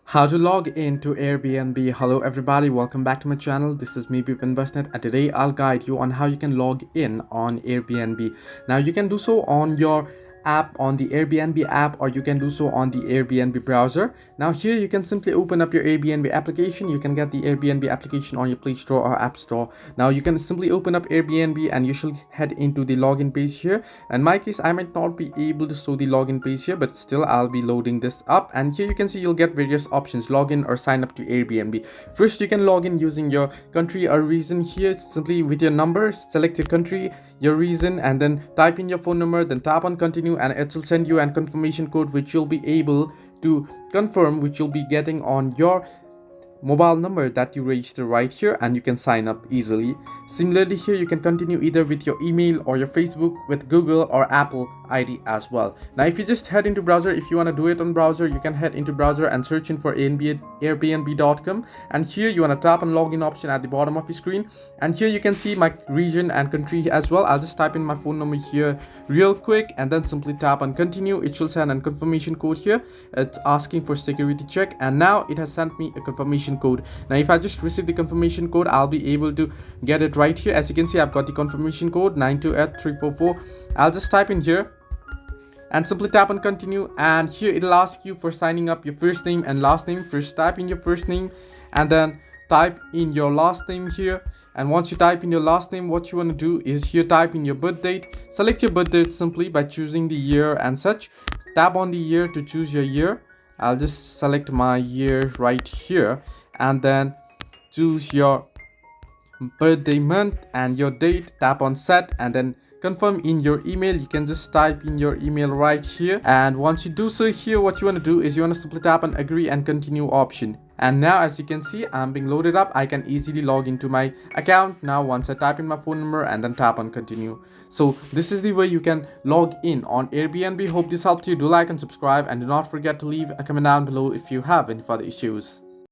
How to log into Airbnb. Hello everybody, welcome back to my channel. This is me Bipin Basnet, and today I'll guide you on how you can log in on Airbnb. Now you can do so on your app, on the Airbnb app, or you can do so on the Airbnb browser. Now here you can simply open up your Airbnb application. You can get the Airbnb application on your Play Store or App Store. Now you can simply open up Airbnb and you should head into the login page here. In my case, I might not be able to show the login page here, but still I'll be loading this up. And here you can see you'll get various options: login or sign up to Airbnb. First, you can log in using your country or region. Here simply with your number, select your country, your region, and then type in your phone number, then tap on continue, and it will send you a confirmation code which you'll be able to confirm, which you'll be getting on your mobile number that you register right here, and you can sign up easily. Similarly, here you can continue either with your email or your Facebook, with Google or Apple ID as well. Now if you just head into browser, if you want to do it on browser, you can head into browser and search in for airbnb.com, and here you want to tap on login option at the bottom of your screen, and here you can see my region and country as well. I'll just type in my phone number here real quick and then simply tap on continue. It should send a confirmation code here. It's asking for security check, and now it has sent me a confirmation code. Now if I just receive the confirmation code, I'll be able to get it right here. As you can see, I've got the confirmation code 928-344. I'll just type in here and simply tap on continue, and here it'll ask you for signing up your first name and last name. First type in your first name and then type in your last name here, and once you type in your last name, what you want to do is here type in your birth date. Select your birth date simply by choosing the year and such. Tap on the year to choose your year. I'll just select my year right here, and then choose your birthday month and your date. Tap on set and then confirm in your email. You can just type in your email right here, and once you do so, here what you want to do is you want to simply tap on agree and continue option. And now as you can see, I'm being loaded up. I can easily log into my account now once I type in my phone number and then tap on continue. So this is the way you can log in on Airbnb. Hope this helped you. Do like and subscribe, and do not forget to leave a comment down below if you have any further issues.